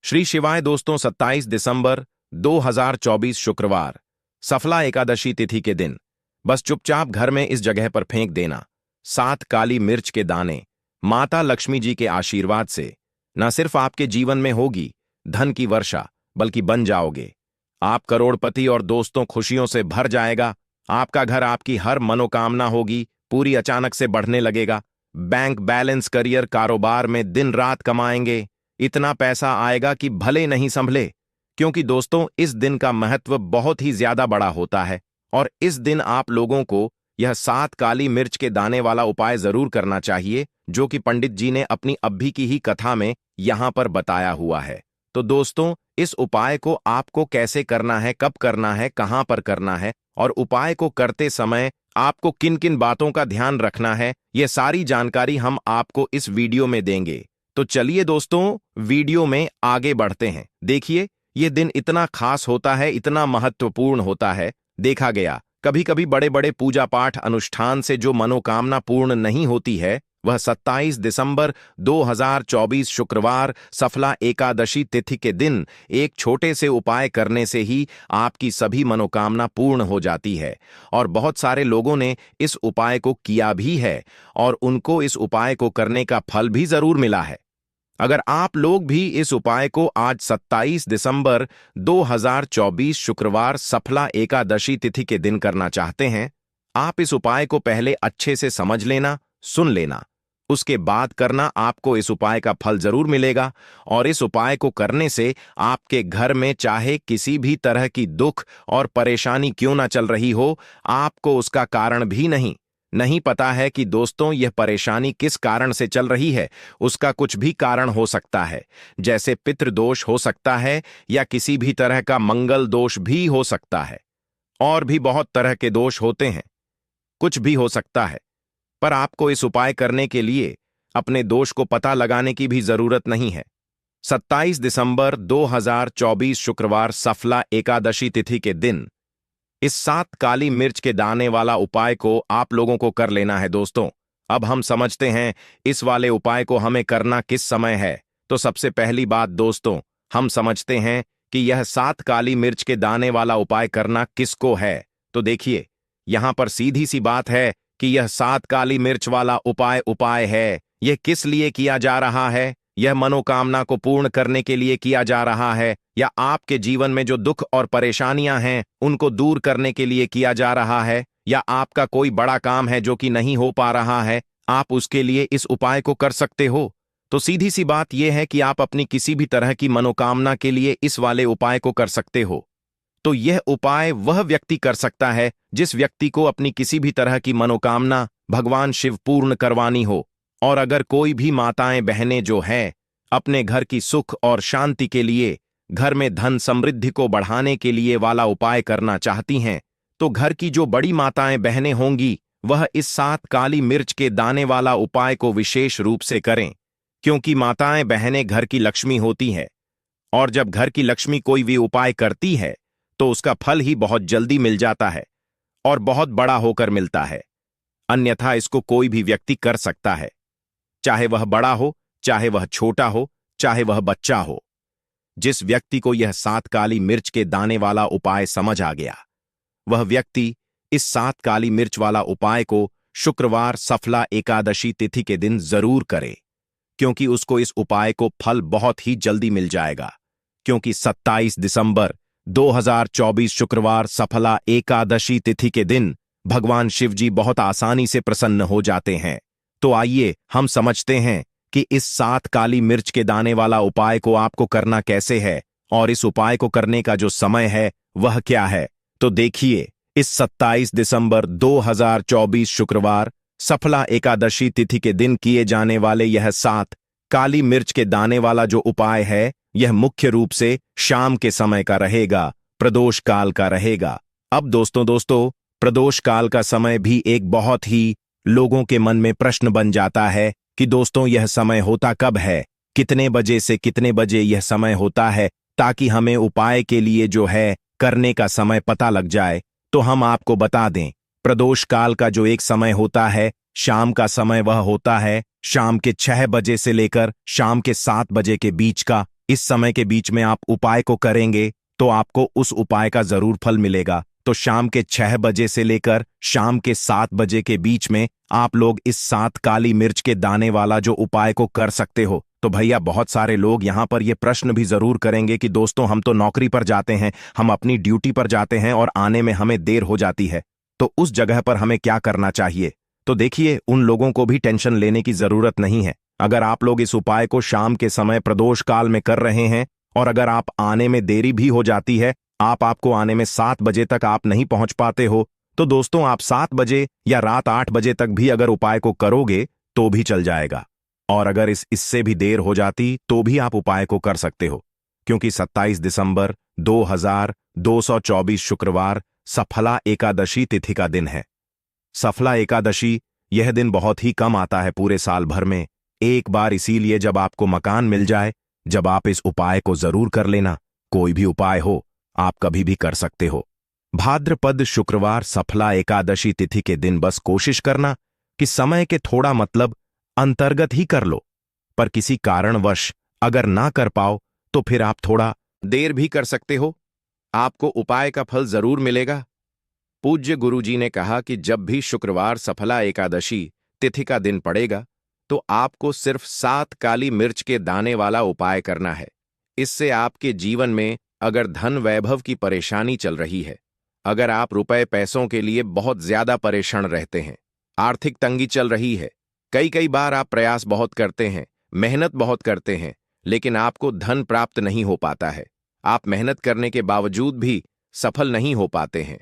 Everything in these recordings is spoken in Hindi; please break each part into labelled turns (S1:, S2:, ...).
S1: श्री शिवाय दोस्तों, 27 दिसंबर 2024 शुक्रवार, सफला एकादशी तिथि के दिन बस चुपचाप घर में इस जगह पर फेंक देना 7 काली मिर्च के दाने। माता लक्ष्मी जी के आशीर्वाद से न सिर्फ आपके जीवन में होगी धन की वर्षा, बल्कि बन जाओगे आप करोड़पति और दोस्तों खुशियों से भर जाएगा। आपका घर, आपकी हर मनोकामना होगी पूरी, अचानक से बढ़ने लगेगा। बैंक बैलेंस, करियर, कारोबार में दिन रात कमाएंगे, इतना पैसा आएगा कि भले नहीं संभले। क्योंकि दोस्तों, इस दिन का महत्व बहुत ही ज्यादा बड़ा होता है और इस दिन आप लोगों को यह 7 काली मिर्च के दाने वाला उपाय जरूर करना चाहिए, जो कि पंडित जी ने अपनी अभी की ही कथा में यहां पर बताया हुआ है। तो दोस्तों, इस उपाय को आपको कैसे करना है, कब करना है, कहां पर करना है और उपाय को करते समय आपको किन किन बातों का ध्यान रखना है, यह सारी जानकारी हम आपको इस वीडियो में देंगे। तो चलिए दोस्तों, वीडियो में आगे बढ़ते हैं। देखिए, यह दिन इतना खास होता है, इतना महत्वपूर्ण होता है। देखा गया कभी कभी बड़े बड़े पूजा पाठ अनुष्ठान से जो मनोकामना पूर्ण नहीं होती है, वह 27 दिसंबर 2024 शुक्रवार सफला एकादशी तिथि के दिन एक छोटे से उपाय करने से ही आपकी सभी मनोकामना पूर्ण हो जाती है। और बहुत सारे लोगों ने इस उपाय को किया भी है और उनको इस उपाय को करने का फल भी जरूर मिला है। अगर आप लोग भी इस उपाय को आज 27 दिसंबर 2024 शुक्रवार सफला एकादशी तिथि के दिन करना चाहते हैं, आप इस उपाय को पहले अच्छे से समझ लेना, सुन लेना, उसके बाद करना। आपको इस उपाय का फल जरूर मिलेगा और इस उपाय को करने से आपके घर में चाहे किसी भी तरह की दुख और परेशानी क्यों ना चल रही हो, आपको उसका कारण भी नहीं पता है कि दोस्तों यह परेशानी किस कारण से चल रही है। उसका कुछ भी कारण हो सकता है, जैसे पितृदोष हो सकता है या किसी भी तरह का मंगल दोष भी हो सकता है, और भी बहुत तरह के दोष होते हैं, कुछ भी हो सकता है। पर आपको इस उपाय करने के लिए अपने दोष को पता लगाने की भी जरूरत नहीं है। 27 दिसंबर 2024 शुक्रवार सफला एकादशी तिथि के दिन इस 7 काली मिर्च के दाने वाला उपाय को आप लोगों को कर लेना है। दोस्तों, अब हम समझते हैं इस वाले उपाय को हमें करना किस समय है। तो सबसे पहली बात दोस्तों, हम समझते हैं कि यह 7 काली मिर्च के दाने वाला उपाय करना किसको है। तो देखिए, यहां पर सीधी सी बात है कि यह 7 काली मिर्च वाला उपाय है। यह किस लिए किया जा रहा है? यह मनोकामना को पूर्ण करने के लिए किया जा रहा है, या आपके जीवन में जो दुख और परेशानियां हैं उनको दूर करने के लिए किया जा रहा है, या आपका कोई बड़ा काम है जो कि नहीं हो पा रहा है, आप उसके लिए इस उपाय को कर सकते हो। तो सीधी सी बात यह है कि आप अपनी किसी भी तरह की मनोकामना के लिए इस वाले उपाय को कर सकते हो। तो यह उपाय वह व्यक्ति कर सकता है जिस व्यक्ति को अपनी किसी भी तरह की मनोकामना भगवान शिव पूर्ण करवानी हो। और अगर कोई भी माताएं बहनें जो हैं अपने घर की सुख और शांति के लिए, घर में धन समृद्धि को बढ़ाने के लिए वाला उपाय करना चाहती हैं, तो घर की जो बड़ी माताएं बहनें होंगी वह इस 7 काली मिर्च के दाने वाला उपाय को विशेष रूप से करें। क्योंकि माताएं बहनें घर की लक्ष्मी होती हैं और जब घर की लक्ष्मी कोई भी उपाय करती है तो उसका फल ही बहुत जल्दी मिल जाता है और बहुत बड़ा होकर मिलता है। अन्यथा इसको कोई भी व्यक्ति कर सकता है, चाहे वह बड़ा हो, चाहे वह छोटा हो, चाहे वह बच्चा हो। जिस व्यक्ति को यह 7 काली मिर्च के दाने वाला उपाय समझ आ गया, वह व्यक्ति इस 7 काली मिर्च वाला उपाय को शुक्रवार सफला एकादशी तिथि के दिन जरूर करे, क्योंकि उसको इस उपाय को फल बहुत ही जल्दी मिल जाएगा। क्योंकि 27 दिसंबर 2024 शुक्रवार सफला एकादशी तिथि के दिन भगवान शिव जी बहुत आसानी से प्रसन्न हो जाते हैं। तो आइए हम समझते हैं कि इस 7 काली मिर्च के दाने वाला उपाय को आपको करना कैसे है और इस उपाय को करने का जो समय है वह क्या है। तो देखिए, इस 27 दिसंबर 2024 शुक्रवार सफला एकादशी तिथि के दिन किए जाने वाले यह 7 काली मिर्च के दाने वाला जो उपाय है, यह मुख्य रूप से शाम के समय का रहेगा, प्रदोष काल का रहेगा। अब दोस्तों, प्रदोष काल का समय भी एक बहुत ही लोगों के मन में प्रश्न बन जाता है कि दोस्तों यह समय होता कब है, कितने बजे से कितने बजे यह समय होता है, ताकि हमें उपाय के लिए जो है करने का समय पता लग जाए। तो हम आपको बता दें, प्रदोष काल का जो एक समय होता है, शाम का समय, वह होता है शाम के 6 बजे से लेकर शाम के 7 बजे के बीच का। इस समय के बीच में आप उपाय को करेंगे तो आपको उस उपाय का जरूर फल मिलेगा। तो शाम के 6 बजे से लेकर शाम के 7 बजे के बीच में आप लोग इस 7 काली मिर्च के दाने वाला जो उपाय को कर सकते हो। तो भैया बहुत सारे लोग यहाँ पर ये प्रश्न भी जरूर करेंगे कि दोस्तों हम तो नौकरी पर जाते हैं, हम अपनी ड्यूटी पर जाते हैं और आने में हमें देर हो जाती है, तो उस जगह पर हमें क्या करना चाहिए। तो देखिए, उन लोगों को भी टेंशन लेने की जरूरत नहीं है। अगर आप लोग इस उपाय को शाम के समय प्रदोष काल में कर रहे हैं और अगर आप आने में देरी भी हो जाती है, आपको आने में 7 बजे तक आप नहीं पहुंच पाते हो, तो दोस्तों आप 7 बजे या रात 8 बजे तक भी अगर उपाय को करोगे तो भी चल जाएगा। और अगर इससे भी देर हो जाती तो भी आप उपाय को कर सकते हो, क्योंकि 27 दिसंबर 2224 शुक्रवार सफला एकादशी तिथि का दिन है। सफला एकादशी यह दिन बहुत ही कम आता है पूरे साल भर में, एक बार, इसीलिए जब आपको मकान मिल जाए, जब आप इस उपाय को जरूर कर लेना। कोई भी उपाय हो, आप कभी भी कर सकते हो। भाद्रपद शुक्रवार सफला एकादशी तिथि के दिन बस कोशिश करना कि समय के थोड़ा मतलब अंतर्गत ही कर लो, पर किसी कारणवश अगर ना कर पाओ तो फिर आप थोड़ा देर भी कर सकते हो, आपको उपाय का फल जरूर मिलेगा। पूज्य गुरुजी ने कहा कि जब भी शुक्रवार सफला एकादशी तिथि का दिन पड़ेगा तो आपको सिर्फ 7 काली मिर्च के दाने वाला उपाय करना है। इससे आपके जीवन में अगर धन वैभव की परेशानी चल रही है, अगर आप रुपए पैसों के लिए बहुत ज्यादा परेशान रहते हैं, आर्थिक तंगी चल रही है, कई बार आप प्रयास बहुत करते हैं, मेहनत बहुत करते हैं, लेकिन आपको धन प्राप्त नहीं हो पाता है, आप मेहनत करने के बावजूद भी सफल नहीं हो पाते हैं,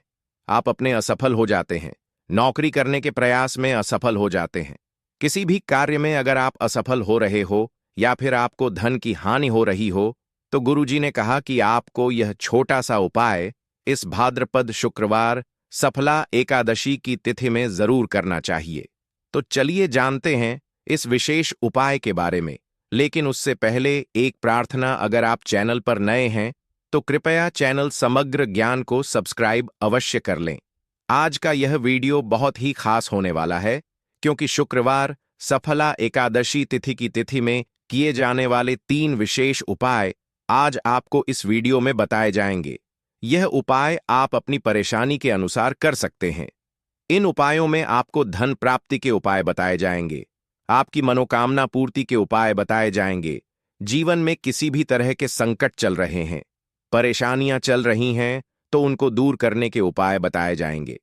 S1: आप अपने असफल हो जाते हैं, नौकरी करने के प्रयास में असफल हो जाते हैं, किसी भी कार्य में अगर आप असफल हो रहे हो या फिर आपको धन की हानि हो रही हो, तो गुरुजी ने कहा कि आपको यह छोटा सा उपाय इस भाद्रपद शुक्रवार सफला एकादशी की तिथि में जरूर करना चाहिए। तो चलिए जानते हैं इस विशेष उपाय के बारे में, लेकिन उससे पहले एक प्रार्थना, अगर आप चैनल पर नए हैं तो कृपया चैनल समग्र ज्ञान को सब्सक्राइब अवश्य कर लें। आज का यह वीडियो बहुत ही खास होने वाला है, क्योंकि शुक्रवार सफला एकादशी तिथि की तिथि में किए जाने वाले 3 विशेष उपाय आज आपको इस वीडियो में बताए जाएंगे। यह उपाय आप अपनी परेशानी के अनुसार कर सकते हैं। इन उपायों में आपको धन प्राप्ति के उपाय बताए जाएंगे, आपकी मनोकामना पूर्ति के उपाय बताए जाएंगे, जीवन में किसी भी तरह के संकट चल रहे हैं, परेशानियां चल रही हैं, तो उनको दूर करने के उपाय बताए जाएंगे।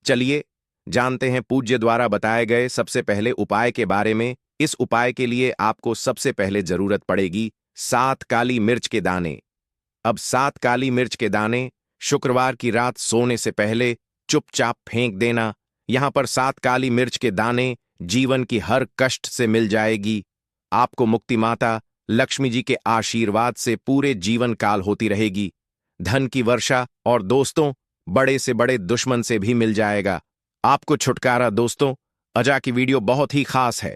S1: चलिए जानते हैं पूज्य द्वारा बताए गए सबसे पहले उपाय के बारे में। इस उपाय के लिए आपको सबसे पहले जरूरत पड़ेगी 7 काली मिर्च के दाने। अब 7 काली मिर्च के दाने शुक्रवार की रात सोने से पहले चुपचाप फेंक देना। यहां पर 7 काली मिर्च के दाने जीवन की हर कष्ट से मिल जाएगी। आपको मुक्ति माता लक्ष्मी जी के आशीर्वाद से पूरे जीवन काल होती रहेगी। धन की वर्षा और दोस्तों बड़े से बड़े दुश्मन से भी मिल जाएगा। आपको छुटकारा। दोस्तों अजा की वीडियो बहुत ही खास है,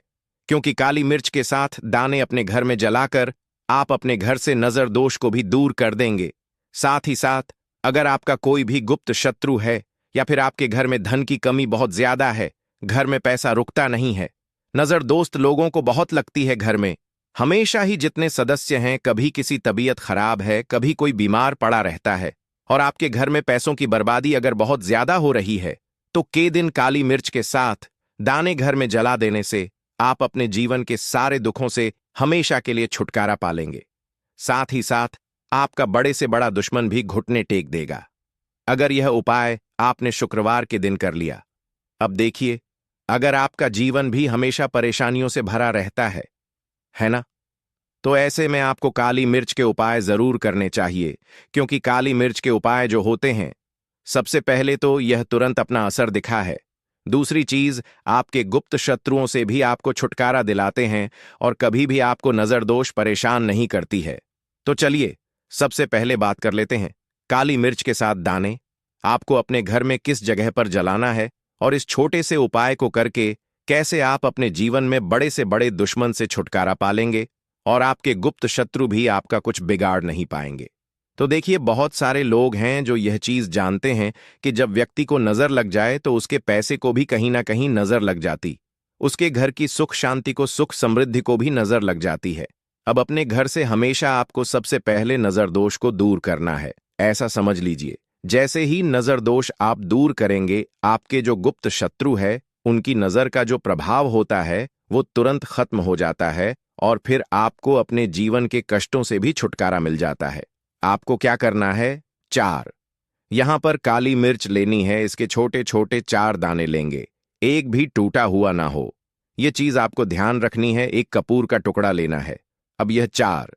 S1: क्योंकि काली मिर्च के साथ दाने अपने घर में जलाकर आप अपने घर से नजर दोष को भी दूर कर देंगे। साथ ही साथ अगर आपका कोई भी गुप्त शत्रु है या फिर आपके घर में धन की कमी बहुत ज्यादा है, घर में पैसा रुकता नहीं है, नजर दोस्त लोगों को बहुत लगती है, घर में हमेशा ही जितने सदस्य हैं, कभी किसी तबीयत खराब है, कभी कोई बीमार पड़ा रहता है, और आपके घर में पैसों की बर्बादी अगर बहुत ज्यादा हो रही है, तो के दिन काली मिर्च के साथ दाने घर में जला देने से आप अपने जीवन के सारे दुखों से हमेशा के लिए छुटकारा पालेंगे। साथ ही साथ आपका बड़े से बड़ा दुश्मन भी घुटने टेक देगा, अगर यह उपाय आपने शुक्रवार के दिन कर लिया। अब देखिए, अगर आपका जीवन भी हमेशा परेशानियों से भरा रहता है ना, तो ऐसे में आपको काली मिर्च के उपाय जरूर करने चाहिए, क्योंकि काली मिर्च के उपाय जो होते हैं, सबसे पहले तो यह तुरंत अपना असर दिखा है, दूसरी चीज आपके गुप्त शत्रुओं से भी आपको छुटकारा दिलाते हैं और कभी भी आपको नजरदोष परेशान नहीं करती है। तो चलिए सबसे पहले बात कर लेते हैं काली मिर्च के साथ दाने आपको अपने घर में किस जगह पर जलाना है, और इस छोटे से उपाय को करके कैसे आप अपने जीवन में बड़े से बड़े दुश्मन से छुटकारा पालेंगे और आपके गुप्त शत्रु भी आपका कुछ बिगाड़ नहीं पाएंगे। तो देखिए, बहुत सारे लोग हैं जो यह चीज जानते हैं कि जब व्यक्ति को नजर लग जाए तो उसके पैसे को भी कहीं ना कहीं नजर लग जाती, उसके घर की सुख शांति को, सुख समृद्धि को भी नजर लग जाती है। अब अपने घर से हमेशा आपको सबसे पहले नजरदोष को दूर करना है। ऐसा समझ लीजिए, जैसे ही नजरदोष आप दूर करेंगे, आपके जो गुप्त शत्रु है उनकी नजर का जो प्रभाव होता है वो तुरंत खत्म हो जाता है और फिर आपको अपने जीवन के कष्टों से भी छुटकारा मिल जाता है। आपको क्या करना है? 4 यहां पर काली मिर्च लेनी है। इसके छोटे छोटे 4 दाने लेंगे, एक भी टूटा हुआ ना हो। यह चीज आपको ध्यान रखनी है। एक कपूर का टुकड़ा लेना है। अब यह 4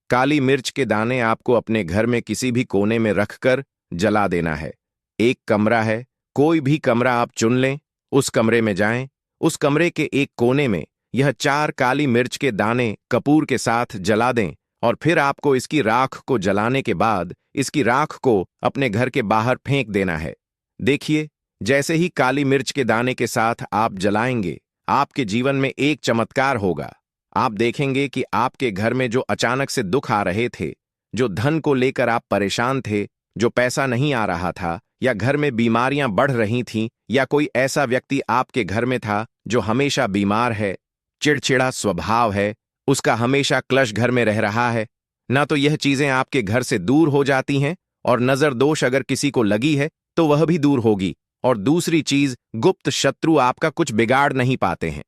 S1: काली मिर्च के दाने आपको अपने घर में किसी भी कोने में रखकर जला देना है। एक कमरा है, कोई भी कमरा आप चुन लें, उस कमरे में जाएं। उस कमरे के एक कोने में यह 4 काली मिर्च के दाने कपूर के साथ जला दें और फिर आपको इसकी राख को जलाने के बाद इसकी राख को अपने घर के बाहर फेंक देना है। देखिए, जैसे ही काली मिर्च के दाने के साथ आप जलाएंगे, आपके जीवन में एक चमत्कार होगा। आप देखेंगे कि आपके घर में जो अचानक से दुख आ रहे थे, जो धन को लेकर आप परेशान थे, जो पैसा नहीं आ रहा था, या घर में बीमारियां बढ़ रही थीं, या कोई ऐसा व्यक्ति आपके घर में था जो हमेशा बीमार है, चिड़चिड़ा स्वभाव है, उसका हमेशा क्लेश घर में रह रहा है, ना तो यह चीजें आपके घर से दूर हो जाती हैं और नजर दोष अगर किसी को लगी है तो वह भी दूर होगी। और दूसरी चीज, गुप्त शत्रु आपका कुछ बिगाड़ नहीं पाते हैं।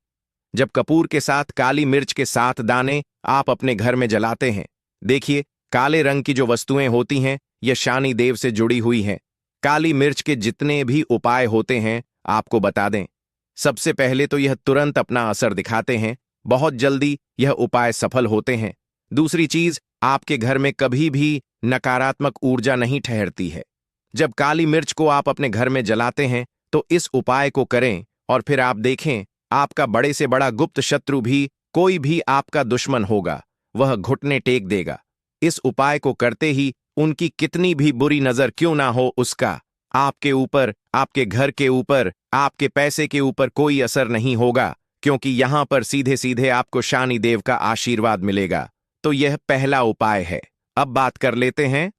S1: जब कपूर के साथ काली मिर्च के 7 दाने आप अपने घर में जलाते हैं, देखिए, काले रंग की जो वस्तुएं होती हैं यह शनि देव से जुड़ी हुई हैं। काली मिर्च के जितने भी उपाय होते हैं आपको बता दें। सबसे पहले तो यह तुरंत अपना असर दिखाते हैं, बहुत जल्दी यह उपाय सफल होते हैं। दूसरी चीज, आपके घर में कभी भी नकारात्मक ऊर्जा नहीं ठहरती है। जब काली मिर्च को आप अपने घर में जलाते हैं तो इस उपाय को करें और फिर आप देखें, आपका बड़े से बड़ा गुप्त शत्रु भी, कोई भी आपका दुश्मन होगा, वह घुटने टेक देगा। इस उपाय को करते ही उनकी कितनी भी बुरी नजर क्यों ना हो, उसका आपके ऊपर, आपके घर के ऊपर, आपके पैसे के ऊपर कोई असर नहीं होगा, क्योंकि यहां पर सीधे सीधे आपको शनि देव का आशीर्वाद मिलेगा। तो यह पहला उपाय है। अब बात कर लेते हैं